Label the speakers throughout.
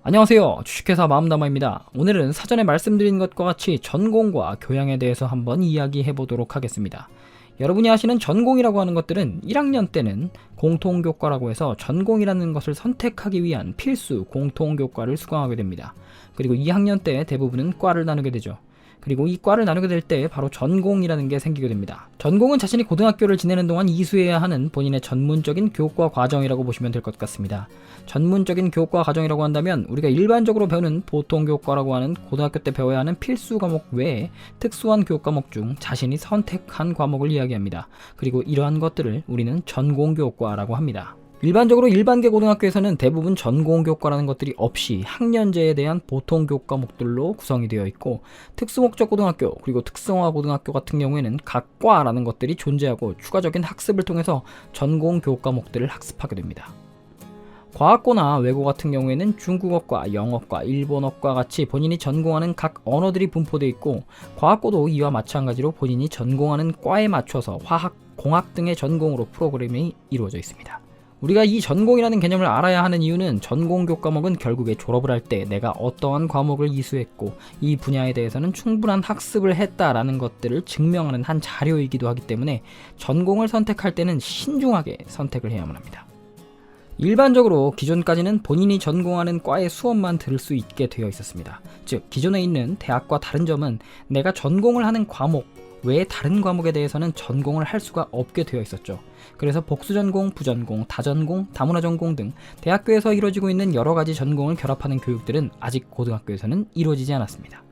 Speaker 1: 안녕하세요. 주식회사 마음담아입니다. 오늘은 사전에 말씀드린 것과 같이 전공과 교양에 대해서 한번 이야기해 보도록 하겠습니다. 여러분이 아시는 전공이라고 하는 것들은 1학년 때는 공통교과라고 해서 전공이라는 것을 선택하기 위한 필수 공통교과를 수강하게 됩니다. 그리고 2학년 때 대부분은 과를 나누게 되죠. 그리고 이 과를 나누게 될 때 바로 전공이라는 게 생기게 됩니다. 전공은 자신이 고등학교를 지내는 동안 이수해야 하는 본인의 전문적인 교과 과정이라고 보시면 될 것 같습니다. 전문적인 교과 과정이라고 한다면 우리가 일반적으로 배우는 보통 교과라고 하는 고등학교 때 배워야 하는 필수 과목 외에 특수한 교과 과목 중 자신이 선택한 과목을 이야기합니다. 그리고 이러한 것들을 우리는 전공교과라고 합니다. 일반적으로 일반계 고등학교에서는 대부분 전공교과라는 것들이 없이 학년제에 대한 보통교과 과목들로 구성이 되어 있고, 특수목적 고등학교 그리고 특성화 고등학교 같은 경우에는 각 과라는 것들이 존재하고 추가적인 학습을 통해서 전공교과 과목들을 학습하게 됩니다. 과학고나 외고 같은 경우에는 중국어과, 영어과, 일본어과 같이 본인이 전공하는 각 언어들이 분포되어 있고, 과학고도 이와 마찬가지로 본인이 전공하는 과에 맞춰서 화학, 공학 등의 전공으로 프로그램이 이루어져 있습니다. 우리가 이 전공이라는 개념을 알아야 하는 이유는 전공교 과목은 결국에 졸업을 할 때 내가 어떠한 과목을 이수했고 이 분야에 대해서는 충분한 학습을 했다라는 것들을 증명하는 한 자료이기도 하기 때문에 전공을 선택할 때는 신중하게 선택을 해야만 합니다. 일반적으로 기존까지는 본인이 전공하는 과의 수업만 들을 수 있게 되어 있었습니다. 즉 기존에 있는 대학과 다른 점은 내가 전공을 하는 과목 외에 다른 과목에 대해서는 전공을 할 수가 없게 되어 있었죠. 그래서 복수전공, 부전공, 다전공, 다문화전공 등 대학교에서 이루어지고 있는 여러가지 전공을 결합하는 교육들은 아직 고등학교에서는 이루어지지 않았습니다.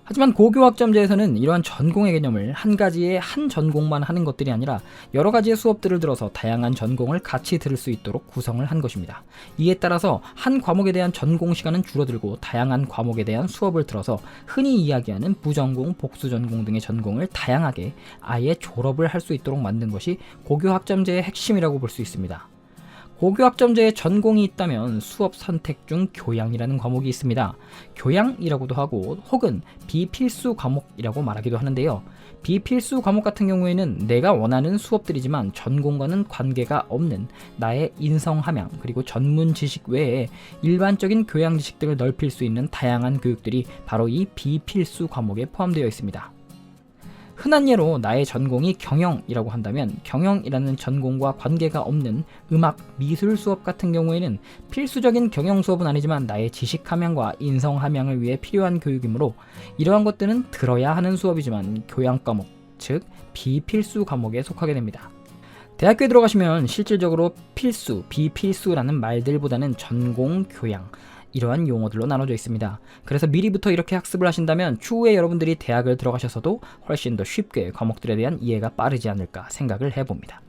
Speaker 1: 하지만 고교학점제에서는 이러한 전공의 개념을 한 가지의 한 전공만 하는 것들이 아니라 여러 가지의 수업들을 들어서 다양한 전공을 같이 들을 수 있도록 구성을 한 것입니다. 이에 따라서 한 과목에 대한 전공 시간은 줄어들고 다양한 과목에 대한 수업을 들어서 흔히 이야기하는 부전공, 복수전공 등의 전공을 다양하게 아예 졸업을 할 수 있도록 만든 것이 고교학점제의 핵심이라고 볼 수 있습니다. 고교학점제에 전공이 있다면 수업 선택 중 교양이라는 과목이 있습니다. 교양이라고도 하고 혹은 비필수 과목이라고 말하기도 하는데요. 비필수 과목 같은 경우에는 내가 원하는 수업들이지만 전공과는 관계가 없는 나의 인성함양 그리고 전문 지식 외에 일반적인 교양 지식들을 넓힐 수 있는 다양한 교육들이 바로 이 비필수 과목에 포함되어 있습니다. 흔한 예로 나의 전공이 경영이라고 한다면 경영이라는 전공과 관계가 없는 음악, 미술 수업 같은 경우에는 필수적인 경영 수업은 아니지만 나의 지식 함양과 인성 함양을 위해 필요한 교육이므로 이러한 것들은 들어야 하는 수업이지만 교양 과목, 즉 비필수 과목에 속하게 됩니다. 대학교에 들어가시면 실질적으로 필수, 비필수라는 말들보다는 전공, 교양 이러한 용어들로 나눠져 있습니다. 그래서 미리부터 이렇게 학습을 하신다면 추후에 여러분들이 대학을 들어가셔서도 훨씬 더 쉽게 과목들에 대한 이해가 빠르지 않을까 생각을 해봅니다.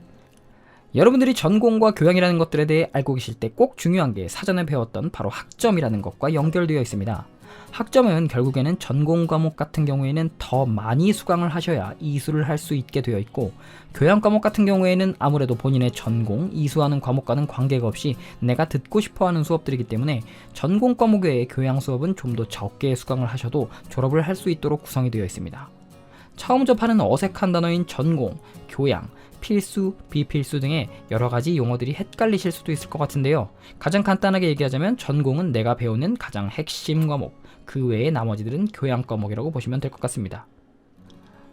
Speaker 1: 여러분들이 전공과 교양이라는 것들에 대해 알고 계실 때 꼭 중요한 게 사전에 배웠던 바로 학점이라는 것과 연결되어 있습니다. 학점은 결국에는 전공 과목 같은 경우에는 더 많이 수강을 하셔야 이수를 할 수 있게 되어 있고, 교양 과목 같은 경우에는 아무래도 본인의 전공, 이수하는 과목과는 관계가 없이 내가 듣고 싶어하는 수업들이기 때문에 전공 과목 외의 교양 수업은 좀 더 적게 수강을 하셔도 졸업을 할 수 있도록 구성이 되어 있습니다. 처음 접하는 어색한 단어인 전공, 교양, 필수, 비필수 등의 여러가지 용어들이 헷갈리실 수도 있을 것 같은데요. 가장 간단하게 얘기하자면 전공은 내가 배우는 가장 핵심 과목, 그 외의 나머지들은 교양 과목이라고 보시면 될 것 같습니다.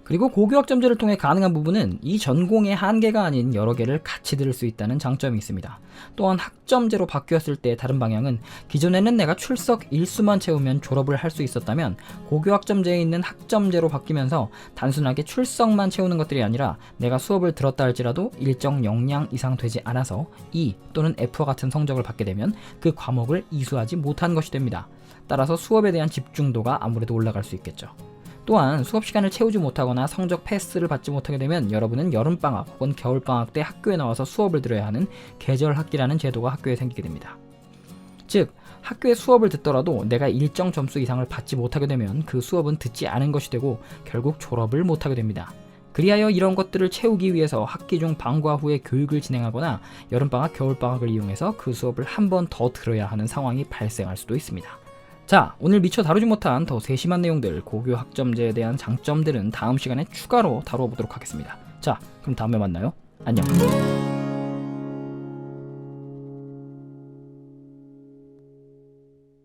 Speaker 1: 그리고 고교학점제를 통해 가능한 부분은 이 전공의 한계가 아닌 여러 개를 같이 들을 수 있다는 장점이 있습니다. 또한 학점제로 바뀌었을 때의 다른 방향은 기존에는 내가 출석 일수만 채우면 졸업을 할 수 있었다면 고교학점제에 있는 학점제로 바뀌면서 단순하게 출석만 채우는 것들이 아니라 내가 수업을 들었다 할지라도 일정 역량 이상 되지 않아서 E 또는 F와 같은 성적을 받게 되면 그 과목을 이수하지 못한 것이 됩니다. 따라서 수업에 대한 집중도가 아무래도 올라갈 수 있겠죠. 또한 수업 시간을 채우지 못하거나 성적 패스를 받지 못하게 되면 여러분은 여름방학 혹은 겨울방학 때 학교에 나와서 수업을 들어야 하는 계절학기라는 제도가 학교에 생기게 됩니다. 즉 학교에 수업을 듣더라도 내가 일정 점수 이상을 받지 못하게 되면 그 수업은 듣지 않은 것이 되고 결국 졸업을 못하게 됩니다. 그리하여 이런 것들을 채우기 위해서 학기 중 방과 후에 교육을 진행하거나 여름방학, 겨울방학을 이용해서 그 수업을 한 번 더 들어야 하는 상황이 발생할 수도 있습니다. 자, 오늘 미처 다루지 못한 더 세심한 내용들, 고교 학점제에 대한 장점들은 다음 시간에 추가로 다뤄보도록 하겠습니다. 자, 그럼 다음에 만나요. 안녕.